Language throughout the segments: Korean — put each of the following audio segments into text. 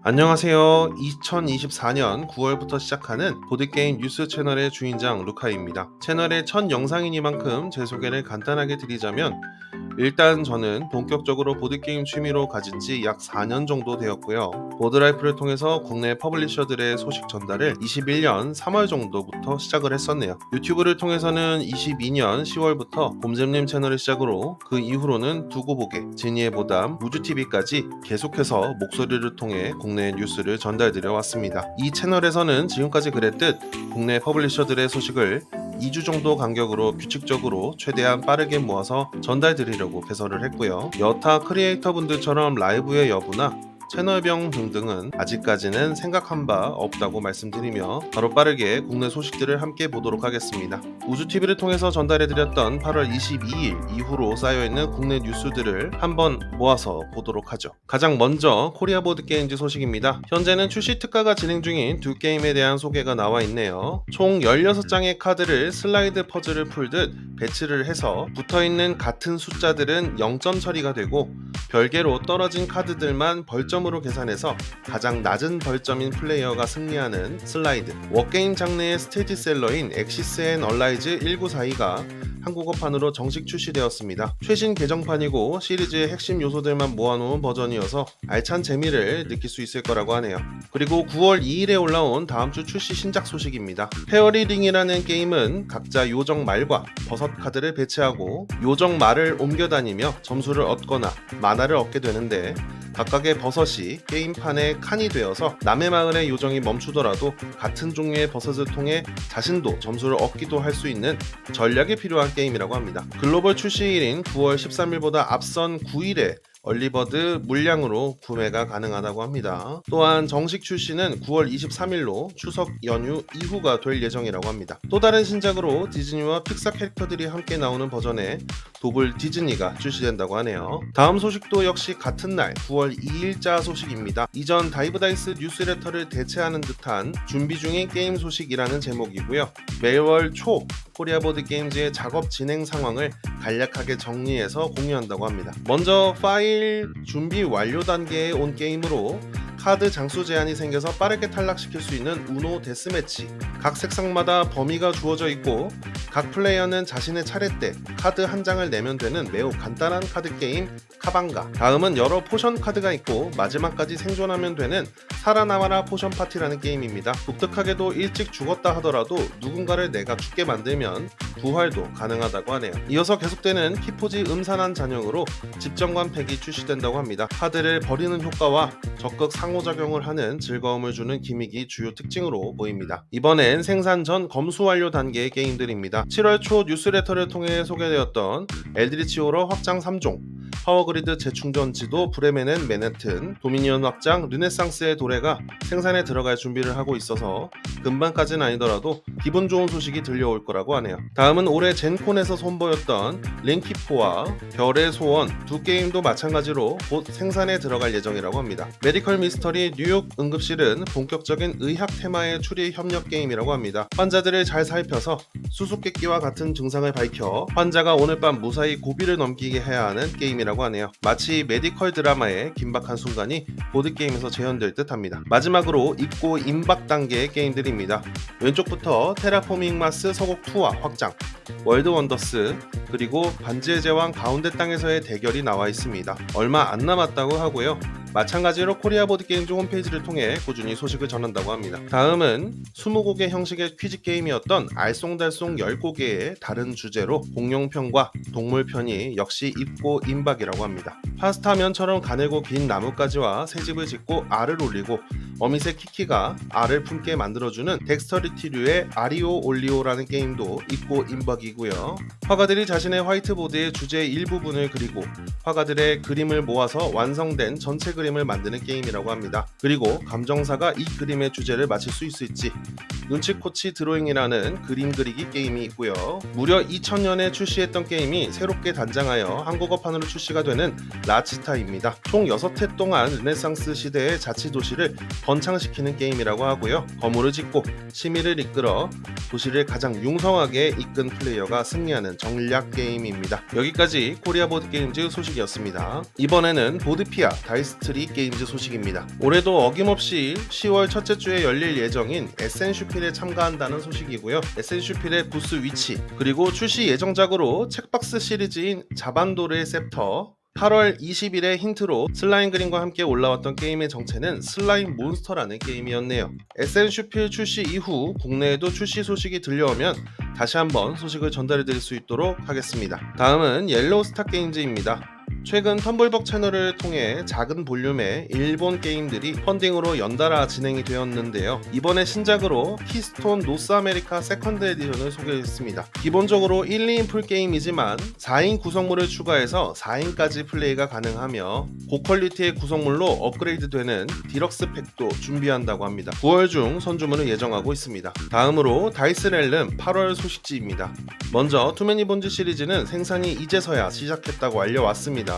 안녕하세요. 2024년 9월부터 시작하는 보드게임 뉴스 채널의 주인장 루카입니다. 채널의 첫 영상이니만큼 제 소개를 간단하게 드리자면 일단 저는 본격적으로 보드게임 취미로 가진 지 약 4년 정도 되었고요. 보드라이프를 통해서 국내 퍼블리셔들의 소식 전달을 21년 3월 정도부터 시작을 했었네요. 유튜브를 통해서는 22년 10월부터 봄잼님 채널을 시작으로 그 이후로는 두고보게, 지니의 보담, 우주TV까지 계속해서 목소리를 통해 국내 뉴스를 전달드려 왔습니다. 이 채널에서는 지금까지 그랬듯 국내 퍼블리셔들의 소식을 2주 정도 간격으로 규칙적으로 최대한 빠르게 모아서 전달드리려고 개설을 했고요. 여타 크리에이터 분들처럼 라이브의 여부나 채널명 등등은 아직까지는 생각한 바 없다고 말씀드리며 바로 빠르게 국내 소식들을 함께 보도록 하겠습니다. 우주TV를 통해서 전달해드렸던 8월 22일 이후로 쌓여있는 국내 뉴스들을 한번 모아서 보도록 하죠. 가장 먼저 코리아 보드게임즈 소식입니다. 현재는 출시 특가가 진행 중인 두 게임에 대한 소개가 나와 있네요. 총 16장의 카드를 슬라이드 퍼즐을 풀듯 배치를 해서 붙어있는 같은 숫자들은 0점 처리가 되고 별개로 떨어진 카드들만 벌점으로 계산해서 가장 낮은 벌점인 플레이어가 승리하는 슬라이드. 워게임 장르의 스테디셀러인 엑시스 앤 얼라이즈 1942가 한국어판으로 정식 출시되었습니다. 최신 개정판이고 시리즈의 핵심 요소들만 모아놓은 버전이어서 알찬 재미를 느낄 수 있을 거라고 하네요. 그리고 9월 2일에 올라온 다음주 출시 신작 소식입니다. 페어리링이라는 게임은 각자 요정 말과 버섯 카드를 배치하고 요정 말을 옮겨 다니며 점수를 얻거나 마나를 얻게 되는데 각각의 버섯이 게임판의 칸이 되어서 남의 마을의 요정이 멈추더라도 같은 종류의 버섯을 통해 자신도 점수를 얻기도 할 수 있는 전략이 필요한 게임이라고 합니다. 글로벌 출시일인 9월 13일보다 앞선 9일에 얼리버드 물량으로 구매가 가능하다고 합니다. 또한 정식 출시는 9월 23일로 추석 연휴 이후가 될 예정이라고 합니다. 또 다른 신작으로 디즈니와 픽사 캐릭터들이 함께 나오는 버전의 도블 디즈니가 출시된다고 하네요. 다음 소식도 역시 같은 날 9월 2일자 소식입니다. 이전 다이브다이스 뉴스레터를 대체하는 듯한 준비 중인 게임 소식이라는 제목이고요. 매월 초 코리아 보드게임즈의 작업 진행 상황을 간략하게 정리해서 공유한다고 합니다. 먼저 파일 준비 완료 단계에 온 게임으로 카드 장수 제한이 생겨서 빠르게 탈락시킬 수 있는 우노 데스매치. 각 색상마다 범위가 주어져 있고 각 플레이어는 자신의 차례 때 카드 한 장을 내면 되는 매우 간단한 카드 게임 카방가. 다음은 여러 포션 카드가 있고 마지막까지 생존하면 되는 살아남아라 포션 파티라는 게임입니다. 독특하게도 일찍 죽었다 하더라도 누군가를 내가 죽게 만들면 부활도 가능하다고 하네요. 이어서 계속되는 키포지 음산한 잔영으로 집정관 팩이 출시된다고 합니다. 카드를 버리는 효과와 적극 상호작용을 하는 즐거움을 주는 기믹이 주요 특징으로 보입니다. 이번엔 생산 전 검수 완료 단계의 게임들입니다. 7월 초 뉴스레터를 통해 소개되었던 엘드리치 호러 확장 3종, 파워그리드 재충전 지도 브레멘은 맨해튼, 도미니언 확장 르네상스의 도래가 생산에 들어갈 준비를 하고 있어서 금방까지는 아니더라도 기분 좋은 소식이 들려올 거라고 하네요. 다음은 올해 젠콘에서 선보였던 링키포와 별의 소원 두 게임도 마찬가지로 곧 생산에 들어갈 예정이라고 합니다. 메디컬 미스터리 뉴욕 응급실은 본격적인 의학 테마의 추리 협력 게임이라고 합니다. 환자들을 잘 살펴서 수수께끼와 같은 증상을 밝혀 환자가 오늘 밤 무사히 고비를 넘기게 해야 하는 게임이라고 하네요. 마치 메디컬 드라마의 긴박한 순간이 보드게임에서 재현될 듯 합니다. 마지막으로 입고 임박 단계의 게임들입니다. 왼쪽부터 테라포밍 마스 서곡 2와 확장, 월드 원더스, 그리고 반지의 제왕 가운데 땅에서의 대결이 나와 있습니다. 얼마 안 남았다고 하고요. 마찬가지로 코리아 보드게임즈 홈페이지를 통해 꾸준히 소식을 전한다고 합니다. 다음은 20곡의 형식의 퀴즈 게임이었던 알쏭달쏭 10곡의 다른 주제로 공룡편과 동물편이 역시 입고 임박이라고 합니다. 파스타면처럼 가늘고 긴 나뭇가지와 새집을 짓고 알을 올리고 어미새 키키가 알을 품게 만들어주는 덱스터리티류의 아리오 올리오라는 게임도 입고 임박이고요. 화가들이 자신의 화이트보드의 주제의 일부분을 그리고 화가들의 그림을 모아서 완성된 전체 그림을 만드는 게임이라고 합니다. 그리고 감정사가 이 그림의 주제를 맞힐 수 있을지 눈치코치 드로잉이라는 그림 그리기 게임이 있고요. 무려 2000년에 출시했던 게임이 새롭게 단장하여 한국어판으로 출시가 되는 라치타입니다. 총 6회 동안 르네상스 시대의 자치도시를 번창시키는 게임이라고 하고요. 거물을 짓고 시민을 이끌어 도시를 가장 융성하게 이끈 플레이어가 승리하는 전략 게임입니다. 여기까지 코리아 보드게임즈 소식이었습니다. 이번에는 보드피아 다이스트리 게임즈 소식입니다. 올해도 어김없이 10월 첫째 주에 열릴 예정인 에센슈필에 참가한다는 소식이고요. 에센슈필의 부스 위치, 그리고 출시 예정작으로 책박스 시리즈인 자반도르의 셉터, 8월 20일에 힌트로 슬라임 그림과 함께 올라왔던 게임의 정체는 슬라임 몬스터라는 게임이었네요. 에센슈필 출시 이후 국내에도 출시 소식이 들려오면 다시 한번 소식을 전달해드릴 수 있도록 하겠습니다. 다음은 옐로우스타 게임즈입니다. 최근 텀블벅 채널을 통해 작은 볼륨의 일본 게임들이 펀딩으로 연달아 진행이 되었는데요. 이번에 신작으로 키스톤 노스 아메리카 세컨드 에디션을 소개했습니다. 기본적으로 1, 2인 풀게임이지만 4인 구성물을 추가해서 4인까지 플레이가 가능하며 고퀄리티의 구성물로 업그레이드되는 디럭스 팩도 준비한다고 합니다. 9월 중 선주문을 예정하고 있습니다. 다음으로 다이스렐름 8월 소식지입니다. 먼저 투맨이 본즈 시리즈는 생산이 이제서야 시작했다고 알려왔습니다.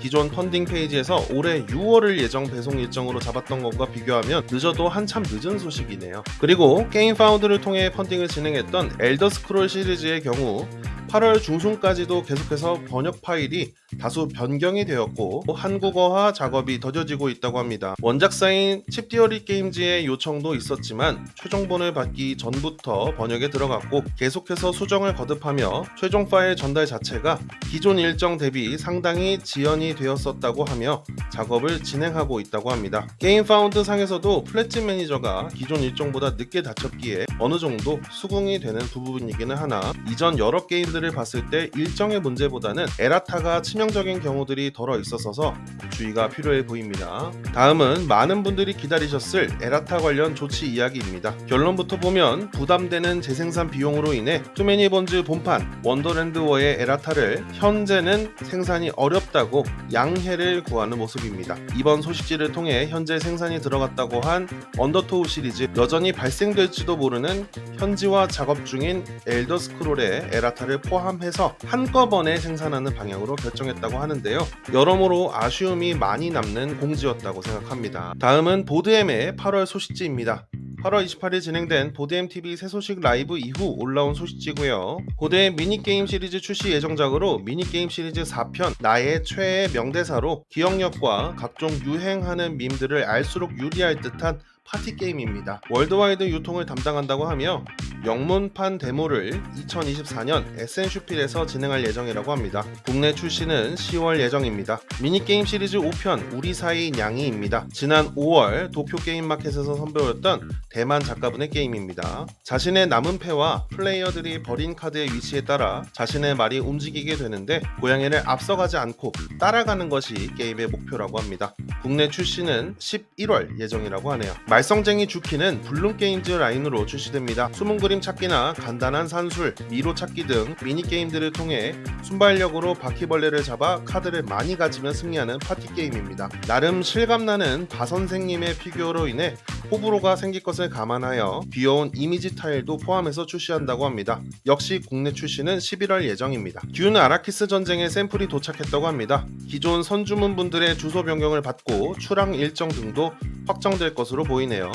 기존 펀딩 페이지에서 올해 6월을 예정 배송 일정으로 잡았던 것과 비교하면 늦어도 한참 늦은 소식이네요. 그리고 게임 파운드를 통해 펀딩을 진행했던 엘더 스크롤 시리즈의 경우 8월 중순까지도 계속해서 번역 파일이 다소 변경이 되었고 한국어화 작업이 더뎌지고 있다고 합니다. 원작사인 칩디어리 게임즈의 요청도 있었지만 최종본을 받기 전부터 번역에 들어갔고 계속해서 수정을 거듭하며 최종 파일 전달 자체가 기존 일정 대비 상당히 지연이 되었었다고 하며 작업을 진행하고 있다고 합니다. 게임 파운드 상에서도 플랫집 매니저가 기존 일정보다 늦게 다쳤기에 어느 정도 수긍이 되는 부분이기는 하나 이전 여러 게임들을 봤을 때 일정의 문제보다는 에라타가 치명적인 경우들이 덜어 있어서 주의가 필요해 보입니다. 다음은 많은 분들이 기다리셨을 에라타 관련 조치 이야기입니다. 결론부터 보면 부담되는 재생산 비용으로 인해 투맨이 본즈 본판 원더랜드 워의 에라타를 현재는 생산이 어렵다고 양해를 구하는 모습입니다. 이번 소식지를 통해 현재 생산이 들어갔다고 한 언더토우 시리즈, 여전히 발생될지도 모르는 현지화 작업 중인 엘더 스크롤의 에라타를 포함해서 한꺼번에 생산하는 방향으로 결정했다고 하는데요. 여러모로 아쉬움이 많이 남는 공지였다고 생각합니다. 다음은 보드엠의 8월 소식지입니다. 8월 28일 진행된 보드엠TV 새 소식 라이브 이후 올라온 소식지고요. 보드엠 미니게임 시리즈 출시 예정작으로 미니게임 시리즈 4편 나의 최애 명대사로 기억력과 각종 유행하는 밈들을 알수록 유리할 듯한 파티게임입니다. 월드와이드 유통을 담당한다고 하며 영문판 데모를 2024년 에센슈필에서 진행할 예정이라고 합니다. 국내 출시는 10월 예정입니다. 미니게임 시리즈 5편 우리 사이 냥이입니다. 지난 5월 도쿄 게임마켓에서 선보였던 대만 작가분의 게임입니다. 자신의 남은 패와 플레이어들이 버린 카드의 위치에 따라 자신의 말이 움직이게 되는데 고양이를 앞서가지 않고 따라가는 것이 게임의 목표라고 합니다. 국내 출시는 11월 예정이라고 하네요. 말썽쟁이 주키는 블룸게임즈 라인으로 출시됩니다. 숨은 그림 찾기나 간단한 산술, 미로 찾기 등 미니게임들을 통해 순발력으로 바퀴벌레를 잡아 카드를 많이 가지면 승리하는 파티게임입니다. 나름 실감나는 바선생님의 피규어로 인해 호불호가 생길 것을 감안하여 귀여운 이미지 타일도 포함해서 출시한다고 합니다. 역시 국내 출시는 11월 예정입니다. 듀н 아라키스 전쟁의 샘플이 도착했다고 합니다. 기존 선주문분들의 주소 변경을 받고 출항 일정 등도 확정될 것으로 보이네요.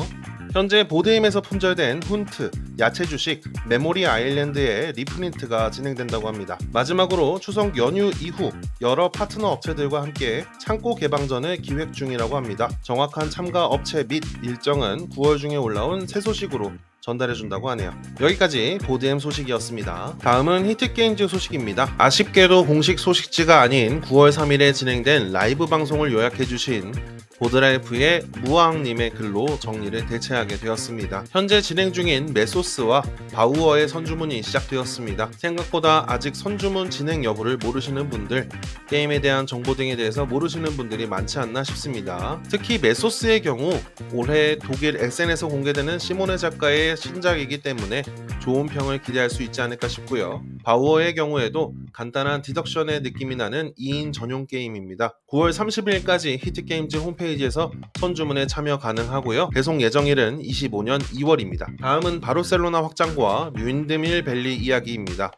현재 보드임에서 품절된 훈트, 야채 주식, 메모리 아일랜드의 리프린트가 진행된다고 합니다. 마지막으로 추석 연휴 이후 여러 파트너 업체들과 함께 창고 개방전을 기획 중이라고 합니다. 정확한 참가 업체 및 일정은 9월 중에 올라온 새 소식으로 전달해준다고 하네요. 여기까지 보드엠 소식이었습니다. 다음은 히트게임즈 소식입니다. 아쉽게도 공식 소식지가 아닌 9월 3일에 진행된 라이브 방송을 요약해주신 보드라이프의 무왕님의 글로 정리를 대체하게 되었습니다. 현재 진행 중인 메소스와 바우어의 선주문이 시작되었습니다. 생각보다 아직 선주문 진행 여부를 모르시는 분들, 게임에 대한 정보 등에 대해서 모르시는 분들이 많지 않나 싶습니다. 특히 메소스의 경우 올해 독일 에센에서 공개되는 시모네 작가의 신작이기 때문에 좋은 평을 기대할 수 있지 않을까 싶고요. 바우어의 경우에도 간단한 디덕션의 느낌이 나는 2인 전용 게임입니다. 9월 30일까지 히트게임즈 홈페이지에서 선주문에 참여 가능하고요. 배송 예정일은 25년 2월입니다. 다음은 바르셀로나 확장과 윈드밀 밸리 이야기입니다.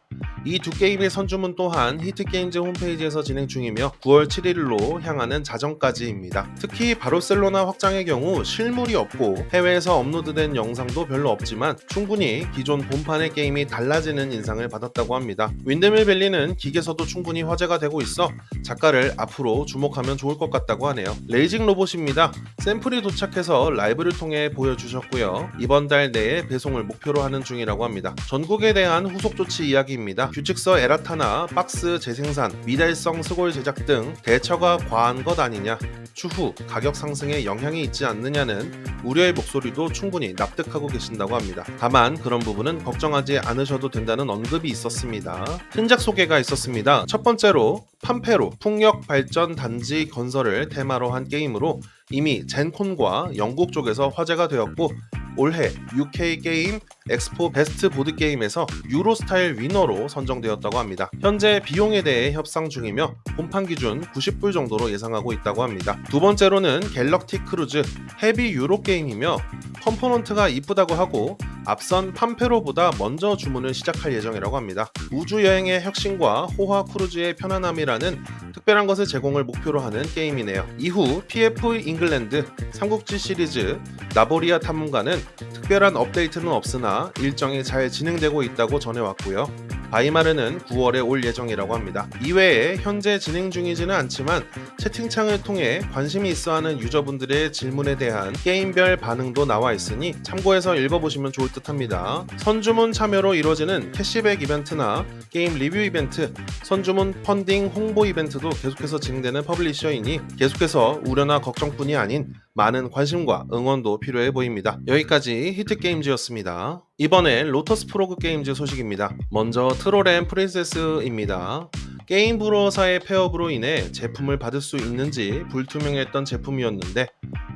이 두 게임의 선주문 또한 히트게임즈 홈페이지에서 진행 중이며 9월 7일로 향하는 자정까지입니다. 특히 바르셀로나 확장의 경우 실물이 없고 해외에서 업로드된 영상도 별로 없지만 충분히 기존 본판의 게임이 달라지는 인상을 받았다고 합니다. 윈드밀 밸리는 기계서도 충분히 화제가 되고 있어 작가를 앞으로 주목하면 좋을 것 같다고 하네요. 레이징 로봇입니다. 샘플이 도착해서 라이브를 통해 보여주셨고요. 이번 달 내에 배송을 목표로 하는 중이라고 합니다. 전국에 대한 후속 조치 이야기입니다. 규칙서 에라타나 박스 재생산, 미달성 스골 제작 등 대처가 과한 것 아니냐, 추후 가격 상승에 영향이 있지 않느냐는 우려의 목소리도 충분히 납득하고 계신다고 합니다. 다만 그런 부분은 걱정하지 않으셔도 된다는 언급이 있었습니다. 신작 소개가 있었습니다. 첫 번째로 팜페로 풍력 발전 단지 건설을 테마로 한 게임으로 이미 젠콘과 영국 쪽에서 화제가 되었고 올해 UK 게임 엑스포 베스트 보드게임에서 유로 스타일 위너로 선정되었다고 합니다. 현재 비용에 대해 협상 중이며 본판 기준 90불 정도로 예상하고 있다고 합니다. 두 번째로는 갤럭티 크루즈 헤비 유로 게임이며 컴포넌트가 이쁘다고 하고 앞선 팜페로보다 먼저 주문을 시작할 예정이라고 합니다. 우주여행의 혁신과 호화 크루즈의 편안함이라는 특별한 것을 제공을 목표로 하는 게임이네요. 이후 PF 잉글랜드, 삼국지 시리즈, 나보리아 탐험가는 특별한 업데이트는 없으나 일정이 잘 진행되고 있다고 전해왔고요. 바이마르는 9월에 올 예정이라고 합니다. 이외에 현재 진행 중이지는 않지만 채팅창을 통해 관심이 있어하는 유저분들의 질문에 대한 게임별 반응도 나와 있으니 참고해서 읽어보시면 좋을 듯합니다. 선주문 참여로 이루어지는 캐시백 이벤트나 게임 리뷰 이벤트, 선주문 펀딩 홍보 이벤트도 계속해서 진행되는 퍼블리셔이니 계속해서 우려나 걱정뿐이 아닌 많은 관심과 응원도 필요해 보입니다. 여기까지 히트게임즈였습니다. 이번엔 로터스 프로그 게임즈 소식입니다. 먼저 트롤 앤 프린세스입니다. 게임 브로어사의 폐업으로 인해 제품을 받을 수 있는지 불투명했던 제품이었는데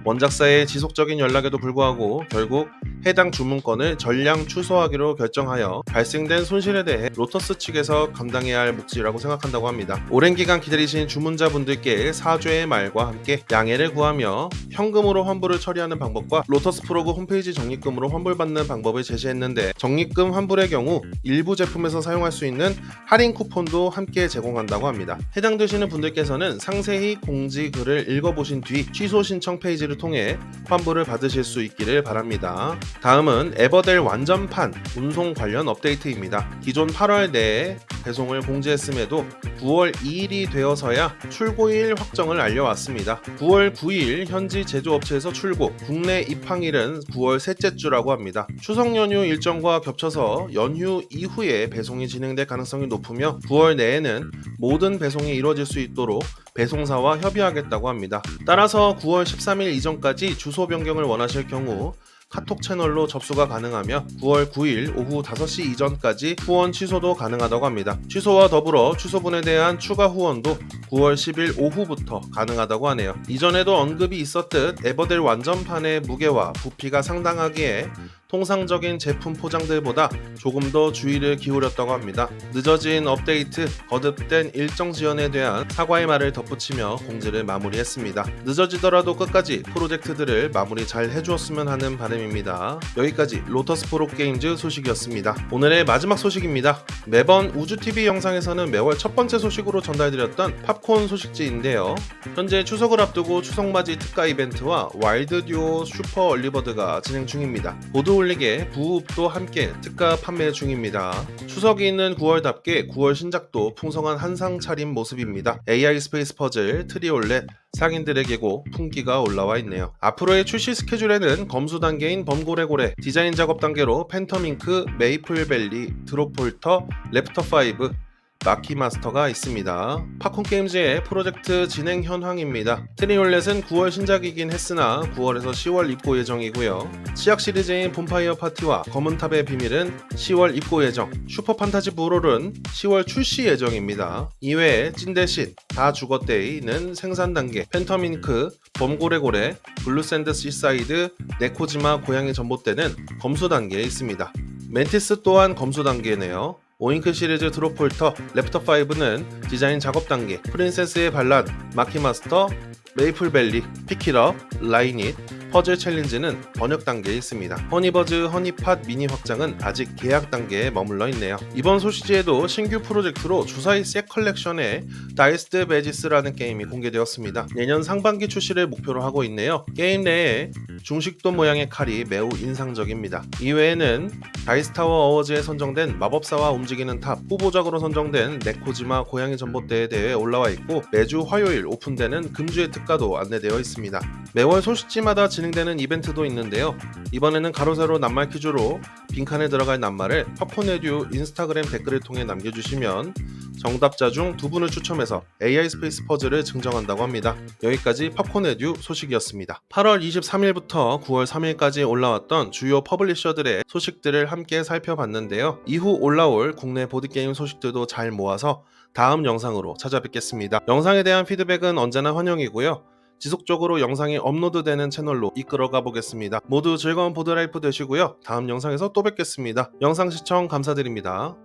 원작사의 지속적인 연락에도 불구하고 결국 해당 주문권을 전량 취소하기로 결정하여 발생된 손실에 대해 로터스 측에서 감당해야 할 몫이라고 생각한다고 합니다. 오랜 기간 기다리신 주문자분들께 사죄의 말과 함께 양해를 구하며 현금으로 환불을 처리하는 방법과 로터스 프로그 홈페이지 적립금으로 환불받는 방법을 제시했는데 적립금 환불의 경우 일부 제품에서 사용할 수 있는 할인 쿠폰도 함께 제공한다고 합니다. 해당되시는 분들께서는 상세히 공지 글을 읽어보신 뒤 취소 신청 페이지를 통해 환불을 받으실 수 있기를 바랍니다. 다음은 에버델 완전판 운송 관련 업데이트입니다. 기존 8월 내에 배송을 공지했음에도 9월 2일이 되어서야 출고일 확정을 알려왔습니다. 9월 9일 현지 제조업체에서 출고, 국내 입항일은 9월 셋째 주라고 합니다. 추석 연휴 일정과 겹쳐서 연휴 이후에 배송이 진행될 가능성이 높으며 9월 내에는 모든 배송이 이루어질 수 있도록 배송사와 협의하겠다고 합니다. 따라서 9월 13일 이전까지 주소 변경을 원하실 경우 카톡 채널로 접수가 가능하며 9월 9일 오후 5시 이전까지 후원 취소도 가능하다고 합니다. 취소와 더불어 취소분에 대한 추가 후원도 9월 10일 오후부터 가능하다고 하네요. 이전에도 언급이 있었듯 에버델 완전판의 무게와 부피가 상당하기에 통상적인 제품 포장들보다 조금 더 주의를 기울였다고 합니다. 늦어진 업데이트, 거듭된 일정 지연에 대한 사과의 말을 덧붙이며 공지를 마무리했습니다. 늦어지더라도 끝까지 프로젝트들을 마무리 잘 해주었으면 하는 바람입니다. 여기까지 로터스 프로그 게임즈 소식이었습니다. 오늘의 마지막 소식입니다. 매번 우주TV 영상에서는 매월 첫 번째 소식으로 전달드렸던 팝콘 소식지인데요. 현재 추석을 앞두고 추석맞이 특가 이벤트와 와일드 듀오 슈퍼 얼리버드가 진행 중입니다. 보드 올리게 부읍도 함께 특가 판매 중입니다. 추석이 있는 9월답게 9월 신작도 풍성한 한상 차림 모습입니다. AI 스페이스 퍼즐, 트리올렛, 상인들에게고 풍기가 올라와 있네요. 앞으로의 출시 스케줄에는 검수 단계인 범고래고래, 디자인 작업 단계로 팬텀잉크, 메이플밸리, 드롭폴터, 랩터5, 마키마스터가 있습니다. 팝콘 게임즈의 프로젝트 진행 현황입니다. 트리올렛은 9월 신작이긴 했으나 9월에서 10월 입고 예정이고요. 치약 시리즈인 봄파이어 파티와 검은탑의 비밀은 10월 입고 예정, 슈퍼 판타지 브롤은 10월 출시 예정입니다. 이외에 찐대신, 다 죽었데이는 생산 단계, 팬텀잉크, 범고래고래, 블루샌드 시사이드, 네코지마 고양이 전봇대는 검수 단계에 있습니다. 멘티스 또한 검수 단계네요. 오잉크 시리즈 드롭폴터, 랩터5는 디자인 작업 단계, 프린세스의 반란, 마키마스터, 메이플밸리, 피키럽, 라이닛, 퍼즐 챌린지는 번역 단계에 있습니다. 허니버즈 허니팟 미니 확장은 아직 계약 단계에 머물러 있네요. 이번 소시지에도 신규 프로젝트로 주사위 셋 컬렉션의 다이스드 베지스라는 게임이 공개되었습니다. 내년 상반기 출시를 목표로 하고 있네요. 게임 내에 중식도 모양의 칼이 매우 인상적입니다. 이외에는 다이스타워 어워즈에 선정된 마법사와 움직이는 탑, 후보작으로 선정된 네코지마 고양이 전봇대에 대해 올라와 있고 매주 화요일 오픈되는 금주의 특가도 안내되어 있습니다. 매월 소식지마다 진행되는 이벤트도 있는데요. 이번에는 가로세로 낱말 퀴즈로 빈칸에 들어갈 낱말을 팝콘에듀 인스타그램 댓글을 통해 남겨주시면 정답자 중 2분을 추첨해서 AI 스페이스 퍼즐을 증정한다고 합니다. 여기까지 팝콘에듀 소식이었습니다. 8월 23일부터 9월 3일까지 올라왔던 주요 퍼블리셔들의 소식들을 함께 살펴봤는데요. 이후 올라올 국내 보드게임 소식들도 잘 모아서 다음 영상으로 찾아뵙겠습니다. 영상에 대한 피드백은 언제나 환영이고요. 지속적으로 영상이 업로드되는 채널로 이끌어가 보겠습니다. 모두 즐거운 보드라이프 되시고요. 다음 영상에서 또 뵙겠습니다. 영상 시청 감사드립니다.